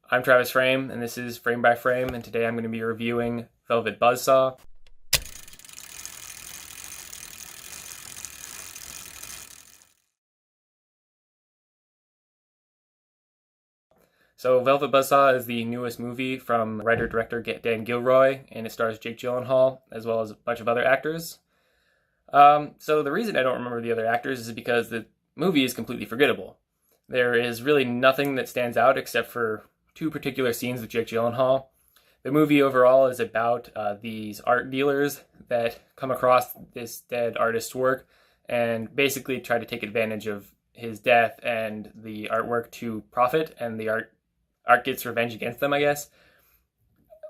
I'm Travis Frame, and this is Frame by Frame, and today I'm going to be reviewing Velvet Buzzsaw. So Velvet Buzzsaw is the newest movie from writer-director Dan Gilroy, and it stars Jake Gyllenhaal, as well as a bunch of other actors. So the reason I don't remember the other actors is because the movie is completely forgettable. There is really nothing that stands out except for two particular scenes with Jake Gyllenhaal. The movie overall is about these art dealers that come across this dead artist's work and basically try to take advantage of his death and the artwork to profit, and the art gets revenge against them, I guess.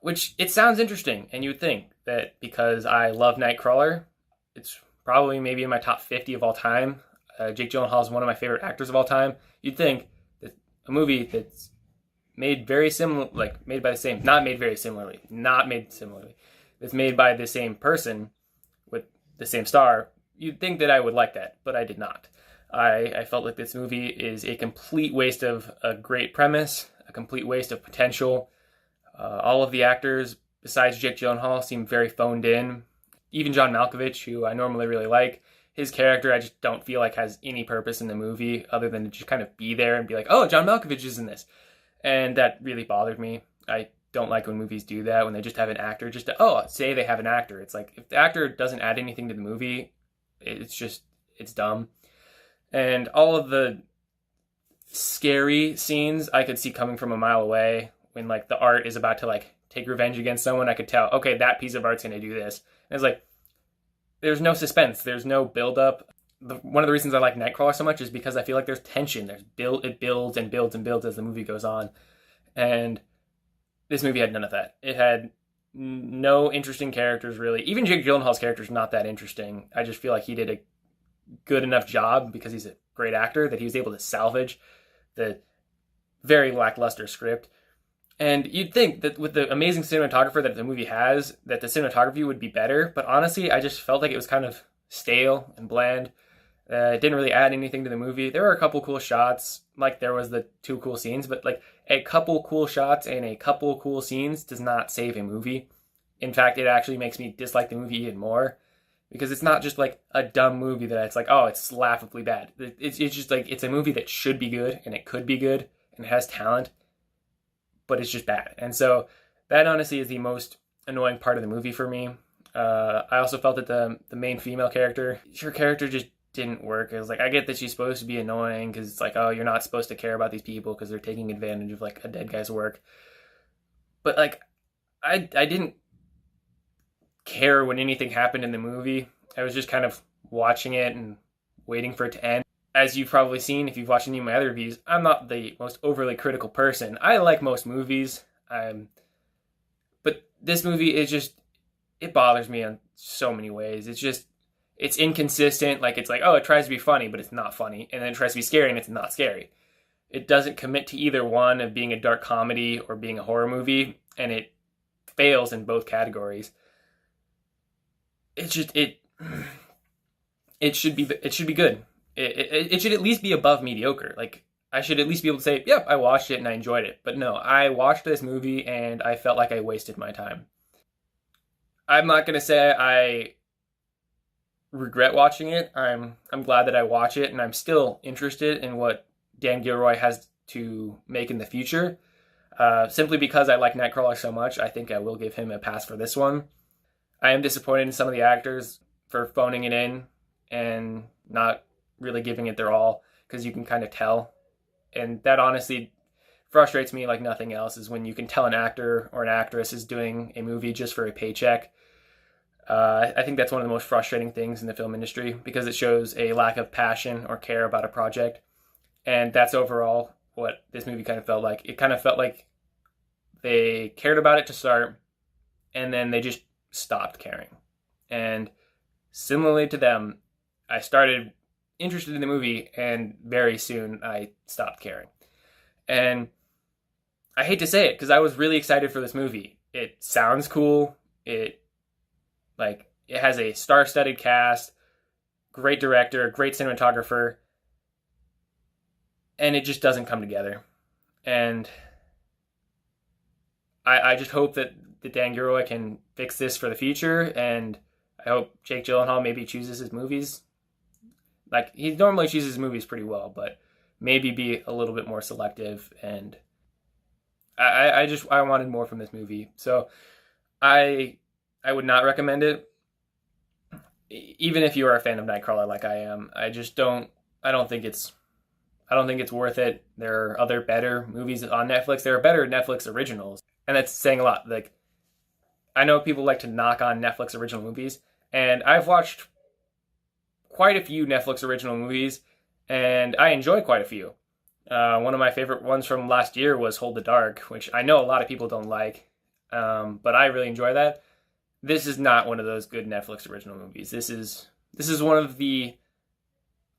Which, it sounds interesting, and you would think that because I love Nightcrawler, it's probably maybe in my top 50 of all time. Jake Gyllenhaal is one of my favorite actors of all time. You'd think that a movie that's made very similar, made by the same, not made similarly, it's made by the same person with the same star, you'd think that I would like that, but I did not. I felt like this movie is a complete waste of a great premise, a complete waste of potential. All of the actors, besides Jake Gyllenhaal, seem very phoned in. Even John Malkovich, who I normally really like, his character I just don't feel like has any purpose in the movie other than to just kind of be there and be like, oh, John Malkovich is in this. And that really bothered me. I don't like when movies do that, when they just have an actor just to, say they have an actor. It's like, if the actor doesn't add anything to the movie, it's dumb. And all of the scary scenes I could see coming from a mile away. When the art is about to take revenge against someone, I could tell, okay, that piece of art's going to do this. And it's like, there's no suspense, there's no build up. One of the reasons I like Nightcrawler so much is because I feel like there's tension. It builds and builds and builds as the movie goes on. And this movie had none of that. It had no interesting characters, really. Even Jake Gyllenhaal's character is not that interesting. I just feel like he did a good enough job, because he's a great actor, that he was able to salvage the very lackluster script. And you'd think that with the amazing cinematographer that the movie has, that the cinematography would be better. But honestly, I just felt like it was kind of stale and bland. It didn't really add anything to the movie. There were a couple cool shots, there was the two cool scenes, but a couple cool shots and a couple cool scenes does not save a movie. In fact, it actually makes me dislike the movie even more, because it's not just a dumb movie that it's it's laughably bad. It's just it's a movie that should be good, and it could be good, and it has talent, but it's just bad. And so that honestly is the most annoying part of the movie for me. I also felt that the main female character, her character just didn't work. It was I get that she's supposed to be annoying, because it's you're not supposed to care about these people because they're taking advantage of a dead guy's work. But I didn't care when anything happened in the movie. I was just kind of watching it and waiting for it to end. As you've probably seen if you've watched any of my other reviews, I'm not the most overly critical person. I like most movies, but this movie is just, it bothers me on so many ways. It's inconsistent. It tries to be funny, but it's not funny. And then it tries to be scary, and it's not scary. It doesn't commit to either one of being a dark comedy or being a horror movie, and it fails in both categories. It should be good. It should at least be above mediocre. I should at least be able to say, yep, I watched it and I enjoyed it. But no, I watched this movie and I felt like I wasted my time. I'm not going to say I regret watching it. I'm glad that I watch it, and I'm still interested in what Dan Gilroy has to make in the future. Simply because I like Nightcrawler so much, I think I will give him a pass for this one. I am disappointed in some of the actors for phoning it in and not really giving it their all, because you can kind of tell. And that honestly frustrates me like nothing else, is when you can tell an actor or an actress is doing a movie just for a paycheck. I think that's one of the most frustrating things in the film industry, because it shows a lack of passion or care about a project. And that's overall what this movie kind of felt like. It kind of felt like they cared about it to start, and then they just stopped caring. And similarly to them, I started interested in the movie, and very soon I stopped caring. And I hate to say it, because I was really excited for this movie. It sounds cool. It has a star-studded cast, great director, great cinematographer, and it just doesn't come together. And I just hope that Dan Gilroy can fix this for the future, and I hope Jake Gyllenhaal maybe chooses his movies. Like, he normally chooses his movies pretty well, but maybe be a little bit more selective. And I wanted more from this movie, so I would not recommend it, even if you are a fan of Nightcrawler like I am. I don't think it's worth it. There are other better movies on Netflix. There are better Netflix originals, and that's saying a lot. Like, I know people like to knock on Netflix original movies, and I've watched quite a few Netflix original movies, and I enjoy quite a few. One of my favorite ones from last year was Hold the Dark, which I know a lot of people don't like, but I really enjoy that. This is not one of those good Netflix original movies. This is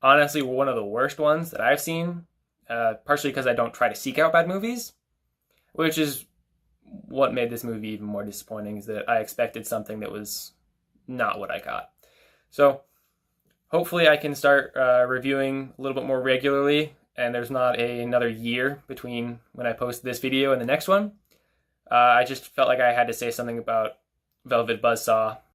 honestly one of the worst ones that I've seen, partially because I don't try to seek out bad movies, which is what made this movie even more disappointing, is that I expected something that was not what I got. So hopefully I can start reviewing a little bit more regularly, and there's not another year between when I post this video and the next one. I just felt like I had to say something about Velvet Buzzsaw